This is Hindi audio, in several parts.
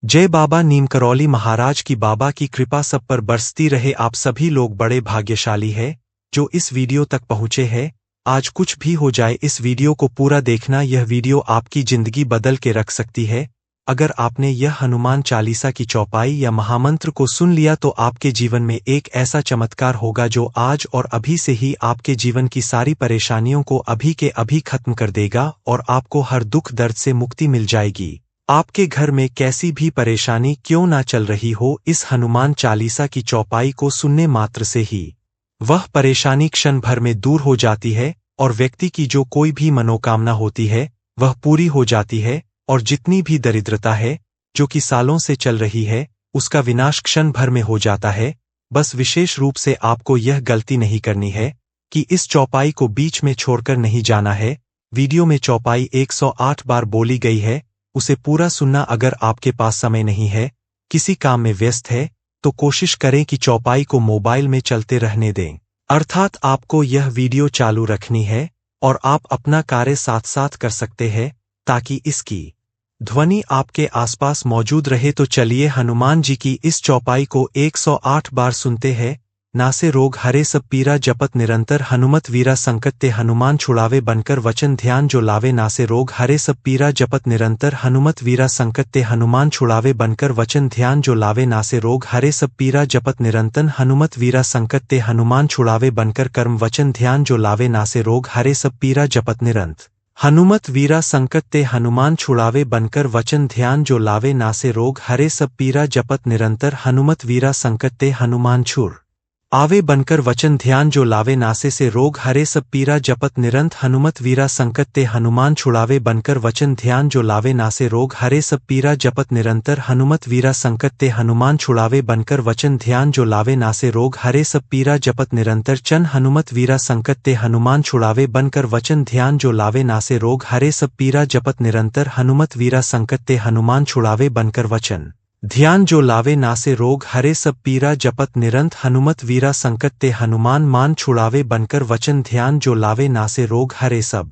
जय बाबा नीम करौली महाराज की। बाबा की कृपा सब पर बरसती रहे। आप सभी लोग बड़े भाग्यशाली हैं जो इस वीडियो तक पहुँचे हैं। आज कुछ भी हो जाए, इस वीडियो को पूरा देखना। यह वीडियो आपकी जिंदगी बदल के रख सकती है। अगर आपने यह हनुमान चालीसा की चौपाई या महामंत्र को सुन लिया तो आपके जीवन में एक ऐसा चमत्कार होगा जो आज और अभी से ही आपके जीवन की सारी परेशानियों को अभी के अभी खत्म कर देगा और आपको हर दुख दर्द से मुक्ति मिल जाएगी। आपके घर में कैसी भी परेशानी क्यों ना चल रही हो, इस हनुमान चालीसा की चौपाई को सुनने मात्र से ही वह परेशानी क्षण भर में दूर हो जाती है और व्यक्ति की जो कोई भी मनोकामना होती है वह पूरी हो जाती है। और जितनी भी दरिद्रता है जो कि सालों से चल रही है उसका विनाश क्षण भर में हो जाता है। बस विशेष रूप से आपको यह गलती नहीं करनी है कि इस चौपाई को बीच में छोड़कर नहीं जाना है। वीडियो में चौपाई 108 बार बोली गई है, उसे पूरा सुनना। अगर आपके पास समय नहीं है, किसी काम में व्यस्त है, तो कोशिश करें कि चौपाई को मोबाइल में चलते रहने दें। अर्थात आपको यह वीडियो चालू रखनी है और आप अपना कार्य साथ साथ कर सकते हैं ताकि इसकी ध्वनि आपके आसपास मौजूद रहे। तो चलिए हनुमान जी की इस चौपाई को 108 बार सुनते हैं। नासे रोग हरे सब पीरा जपत निरंतर, हनुमत वीरा संकट ते हनुमान छुड़ावे बनकर वचन ध्यान जो लावे। नासे रोग हरे सब पीरा जपत निरंतर, हनुमत वीरा संकट ते हनुमान छुड़ावे बनकर वचन ध्यान जो लावे। नासे रोग हरे सब पीरा जपत निरंतर, हनुमत वीरा संकट ते हनुमान छुड़ावे बनकर कर्म वचन ध्यान जो लावे। नासे रोग हरे सब पीरा जपत निरंतर, हनुमत वीरा संकट ते हनुमान छुड़ावे बनकर वचन ध्यान जो लावे। नासे रोग हरे सब पीरा जपत निरंतर, हनुमत वीरा संकट ते हनुमान छुड़ आवे बनकर वचन ध्यान जो लावे। नासे से रोग हरे सब पीरा जपत निरंत, हनुमत वीरा संकट ते हनुमान छुड़ावे बनकर वचन ध्यान जो लावे। नासे रोग हरे सब पीरा जपत निरंतर, हनुमत वीरा संकट ते हनुमान छुड़ावे बनकर वचन ध्यान जो लावे। नासे रोग हरे सब पीरा जपत निरंतर, चन हनुमत वीरा संकट ते हनुमान छुड़ावे बनकर वचन ध्यान जो लावे। नासे रोग हरे सब पीरा जपत निरंतर, हनुमत वीरा संकट ते हनुमान छुड़ावे बनकर वचन ध्यान जो लावे। नासे रोग हरे सब पीरा जपत निरंत, हनुमत वीरा संकट ते हनुमान मान छुड़ावे बनकर वचन ध्यान जो लावे। नासे रोग हरे सब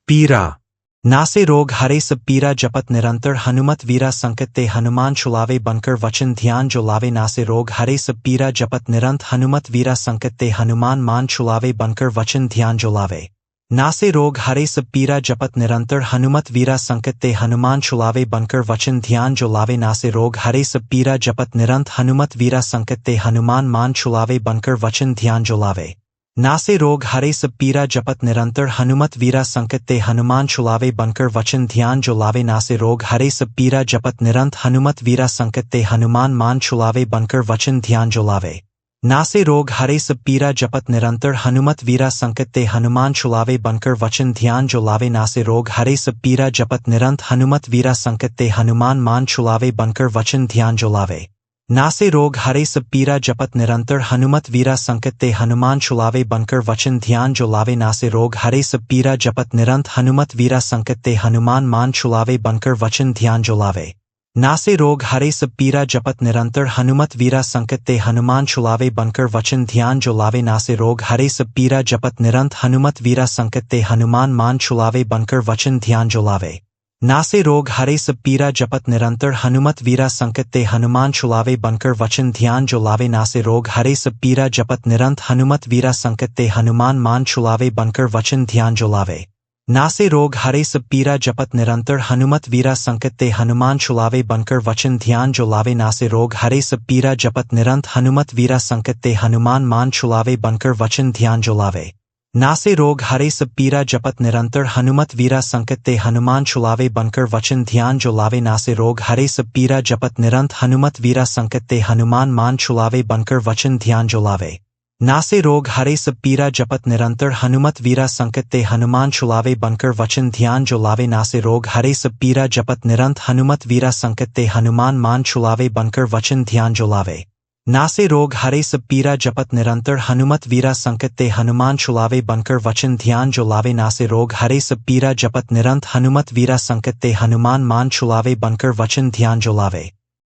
पीरा, नासे रोग हरे सब पीरा जपत निरंतर, हनुमत वीरा संकट ते हनुमान छुड़ावे बनकर वचन ध्यान जो लावे। नासे रोग हरे सब पीरा जपत निरंत, हनुमत वीरा संकट ते हनुमान मान छुड़ावे बनकर वचन ध्यान जो लावे। नासे रोग हरे सब पीरा जपत निरंतर, हनुमत वीरा संकट ते हनुमान छुड़ावे बनकर वचन ध्यान जो लावे। नासे रोग हरे सब पीरा जपत निरंत, हनुमत वीरा संकट ते हनुमान मान छुड़ावे बनकर वचन ध्यान जो लावे। नासे रोग हरे सब पीरा जपत निरंतर, हनुमत वीरा संकट ते हनुमान छुड़ावे बनकर वचन ध्यान जो लावे। नासे रोग हरे सब पीरा जपत निरंत, हनुमत वीरा संकट ते हनुमान मान छुड़ावे बनकर वचन ध्यान जो लावे। नासे रोग हरे सब पीरा जपत निरंतर, हनुमत वीरा संकट ते हनुमान छुड़ावे बनकर वचन ध्यान जो लावे। नासे रोग हरे सब पीरा जपत निरंत, हनुमत वीरा संकट ते हनुमान मान छुड़ावे बनकर वचन ध्यान जो लावे। नासे रोग हरे सब पीरा जपत निरंतर, हनुमत वीरा संकट ते हनुमान छुड़ावे बनकर वचन ध्यान जो लावे। नासे रोग हरे सब पीरा जपत निरंत, हनुमत वीरा संकट ते हनुमान मान छुड़ावे बनकर वचन ध्यान जो लावे। नासे रोग हरे सब पीरा जपत निरंतर, हनुमत वीरा संकट ते हनुमान छुड़ावे बनकर वचन ध्यान जो लावे। नासे रोग हरे सब पीरा जपत निरंत, हनुमत वीरा संकट ते हनुमान मान छुड़ावे बनकर वचन ध्यान जो लावे। नासे रोग हरे सब पीरा जपत निरंतर, हनुमत वीरा संकट ते हनुमान छुड़ावे बनकर वचन ध्यान जो लावे। नासे रोग हरे सब पीरा जपत निरंत, हनुमत वीरा संकट ते हनुमान मान छुड़ावे बनकर वचन ध्यान जो लावे। नासे रोग हरे सब पीरा जपत निरंतर, हनुमत वीरा संकट ते हनुमान छुड़ावे बनकर वचन ध्यान जो लावे। नासे रोग हरे सब पीरा जपत निरंत, हनुमत वीरा संकट ते हनुमान मान छुड़ावे बनकर वचन ध्यान जो लावे। नासे रोग हरे सब पीरा जपत निरंतर, हनुमत वीरा संकट ते हनुमान छुड़ावे बनकर वचन ध्यान जो लावे। नासे रोग हरे सब पीरा जपत निरंत, हनुमत वीरा संकट ते हनुमान मान छुड़ावे बनकर वचन ध्यान जो लावे। नासे रोग हरे सब पीरा जपत निरंतर, हनुमत वीरा संकट ते हनुमान छुड़ावे बनकर वचन ध्यान जो लावे। नासे रोग हरे सब पीरा जपत निरंत, हनुमत वीरा संकट ते हनुमान मान छुड़ावे बनकर वचन ध्यान जो लावे। नासे रोग हरे सब पीरा जपत निरंतर, हनुमत वीरा संकट ते हनुमान छुड़ावे बनकर वचन ध्यान जो लावे। नासे रोग हरे सब पीरा जपत निरंत, हनुमत वीरा संकट ते हनुमान मान छुड़ावे बनकर वचन ध्यान जो लावे।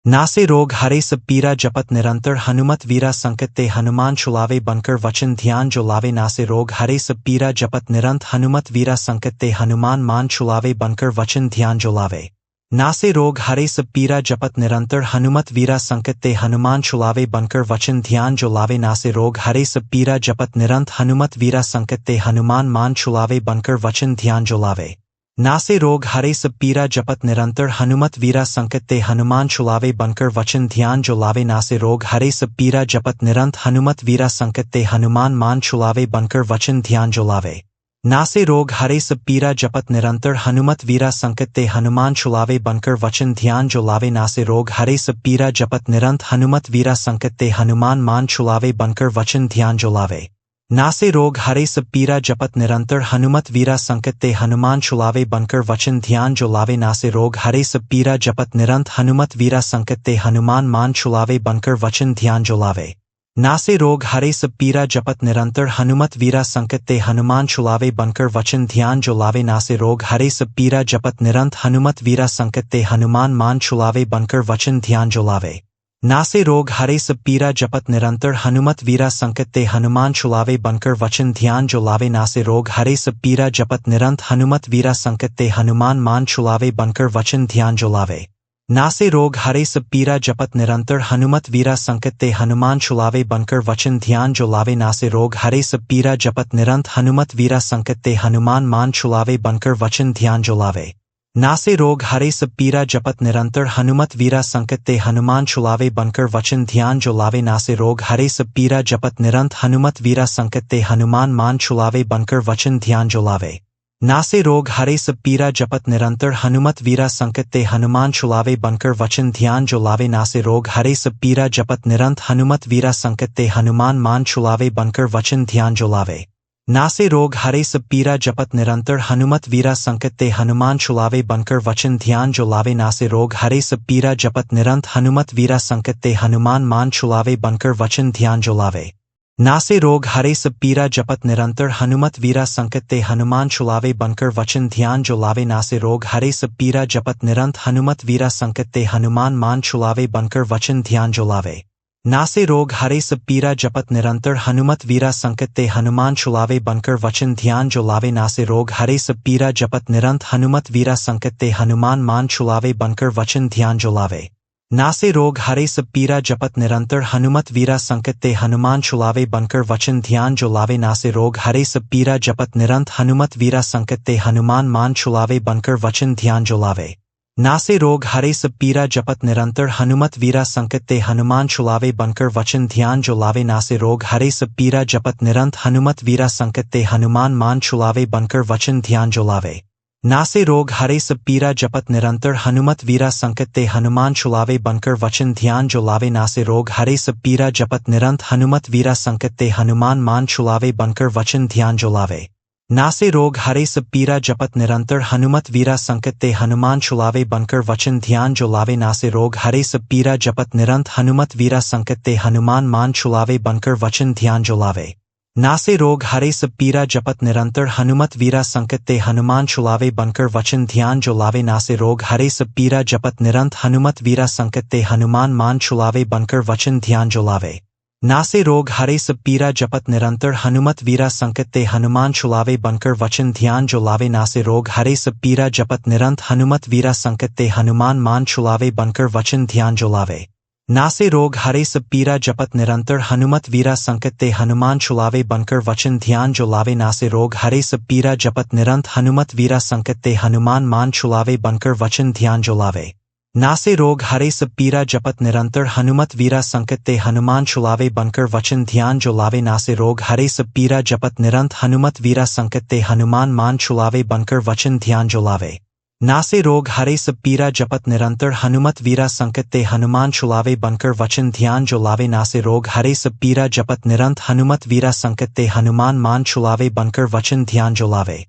नासे रोग हरे सब पीरा जपत निरंतर, हनुमत वीरा संकट ते हनुमान छुड़ावे बनकर वचन ध्यान जो लावे। नासे रोग हरे सब पीरा जपत निरंत, हनुमत वीरा संकट ते हनुमान मान छुड़ावे बनकर वचन ध्यान जो लावे। नासे रोग हरे सब पीरा जपत निरंतर हनुमत वीरा संकट ते हनुमान छुलावे बनकर वचन ध्यान जो लावे। नासे रोग हरे सब पीरा जपत निरंत हनुमत वीरा संकट ते हनुमान मान छुलावे बनकर वचन ध्यान जो लावे। नासे रोग हरे सब पीरा जपत निरंतर हनुमत वीरा संकट ते हनुमान छुलावे बनकर वचन ध्यान जो लावे। नासे रोग हरे सब पीरा जपत निरंत हनुमत वीरा संकट ते हनुमान मान छुलावे बनकर वचन ध्यान जो लावे। नासे रोग हरे सब पीरा जपत निरंतर हनुमत वीरा संकट ते हनुमान छुलावे बनकर वचन ध्यान जो लावे। नासे रोग हरे सब पीरा जपत निरंत हनुमत वीरा संकट ते हनुमान मान छुलावे बनकर वचन ध्यान जो लावे। नासे रोग हरे सब पीरा जपत निरंतर हनुमत वीरा संकट ते हनुमान छुलावे बनकर वचन ध्यान जो लावे। नासे रोग हरे सब पीरा जपत निरंत हनुमत वीरा संकट ते हनुमान मान छुलावे बनकर वचन ध्यान जो लावे। नासे रोग हरे सब पीरा जपत निरंतर हनुमत वीरा संकट ते हनुमान छुलावे बनकर वचन ध्यान जो लावे। नासे रोग हरे सब पीरा जपत निरंत हनुमत वीरा संकट ते हनुमान मान छुलावे बनकर वचन ध्यान जो लावे। नासे रोग हरे सब पीरा जपत निरंतर हनुमत वीरा संकट ते हनुमान छुलावे बनकर वचन ध्यान जो लावे। नासे रोग हरे सब पीरा जपत निरंत हनुमत वीरा संकट ते हनुमान मान छुलावे बनकर वचन ध्यान जो लावे। नासे रोग हरे सब पीरा जपत निरंतर हनुमत वीरा संकट ते हनुमान छुलावे बनकर वचन ध्यान जो लावे। नासे रोग हरे सब पीरा जपत निरंत हनुमत वीरा संकट ते हनुमान मान छुलावे बनकर वचन ध्यान जो लावे। नासे रोग हरे सब पीरा जपत निरंतर हनुमत वीरा संकट ते हनुमान छुलावे बनकर वचन ध्यान जो लावे। नासे रोग हरे सब पीरा जपत निरंत हनुमत वीरा संकट ते हनुमान मान छुलावे बनकर वचन ध्यान जो लावे। नासे रोग हरे सब पीरा जपत निरंतर हनुमत वीरा संकट ते हनुमान छुलावे बनकर वचन ध्यान जो लावे। नासे रोग हरे सब पीरा जपत निरंत हनुमत वीरा संकट ते हनुमान मान छुलावे बनकर वचन ध्यान जो लावे। नासे रोग हरे सब पीरा जपत निरंतर हनुमत वीरा संकट ते हनुमान छुलावे बनकर वचन ध्यान जो लावे। नासे रोग हरे सब पीरा जपत निरंत हनुमत वीरा संकट ते हनुमान मान छुलावे बनकर वचन ध्यान जो लावे। नासे रोग हरे सब पीरा जपत निरंतर हनुमत वीरा संकट ते हनुमान छुलावे बनकर वचन ध्यान जो लावे। नासे रोग हरे सब पीरा जपत निरंत हनुमत वीरा संकट ते हनुमान मान छुलावे बनकर वचन ध्यान जो लावे। नासे रोग हरे सब पीरा जपत निरंतर हनुमत वीरा संकट ते हनुमान छुलावे बनकर वचन ध्यान जो लावे। नासे रोग हरे सब पीरा जपत निरंत हनुमत वीरा संकट ते हनुमान मान छुलावे बनकर वचन ध्यान जो लावे। नासे रोग हरे सब पीरा जपत निरंतर हनुमत वीरा संकट ते हनुमान छुलावे बनकर वचन ध्यान जो लावे। नासे रोग हरे सब पीरा जपत निरंत हनुमत वीरा संकट ते हनुमान मान छुलावे बनकर वचन ध्यान जो लावे। नासे रोग हरे सब पीरा जपत निरंतर हनुमत वीरा संकट ते हनुमान छुलावे बनकर वचन ध्यान जो लावे। नासे रोग हरे सब पीरा जपत निरंत हनुमत वीरा संकट ते हनुमान मान छुलावे बनकर वचन ध्यान जो लावे। नासे रोग हरे सब पीरा जपत निरंतर हनुमत वीरा संकट ते हनुमान छुलावे बनकर वचन ध्यान जो लावे। नासे रोग हरे सब पीरा जपत निरंत हनुमत वीरा संकट ते हनुमान मान छुलावे बनकर वचन ध्यान जो लावे। नासे रोग हरे सब पीरा जपत निरंतर हनुमत वीरा संकट ते हनुमान छुलावे बनकर वचन ध्यान जो लावे। नासे रोग हरे सब पीरा जपत निरंत हनुमत वीरा संकट ते हनुमान मान छुलावे बनकर वचन ध्यान जो लावे। नासे रोग हरे सब पीरा जपत निरंतर हनुमत वीरा संकट ते हनुमान छुलावे बनकर वचन ध्यान जो लावे। नासे रोग हरे सब पीरा जपत निरंत हनुमत वीरा संकट ते हनुमान मान छुलावे बनकर वचन ध्यान जो लावे। नासे रोग हरे सब पीरा जपत निरंतर हनुमत वीरा संकट ते हनुमान छुलावे बनकर वचन ध्यान जो लावे। नासे रोग हरे सब पीरा जपत निरंत हनुमत वीरा संकट ते हनुमान मान छुलावे बनकर वचन ध्यान जो लावे। नासे रोग हरे सब पीरा जपत निरंतर हनुमत वीरा संकट ते हनुमान छुलावे बनकर वचन ध्यान जो लावे। नासे रोग हरे सब पीरा जपत निरंत हनुमत वीरा संकट ते हनुमान मान छुलावे बनकर वचन ध्यान जो लावे। नासे रोग हरे सब पीरा जपत निरंतर हनुमत वीरा संकट ते हनुमान छुलावे बनकर वचन ध्यान जो लावे। नासे रोग हरे सब पीरा जपत निरंत हनुमत वीरा संकट ते हनुमान मान छुलावे बनकर वचन ध्यान जो लावे। नासे रोग हरे सब पीरा जपत निरंतर हनुमत वीरा संकट ते हनुमान छुलावे बनकर वचन ध्यान जो लावे। नासे रोग हरे सब पीरा जपत निरंत हनुमत वीरा संकट ते हनुमान मान छुलावे बनकर वचन ध्यान जो लावे।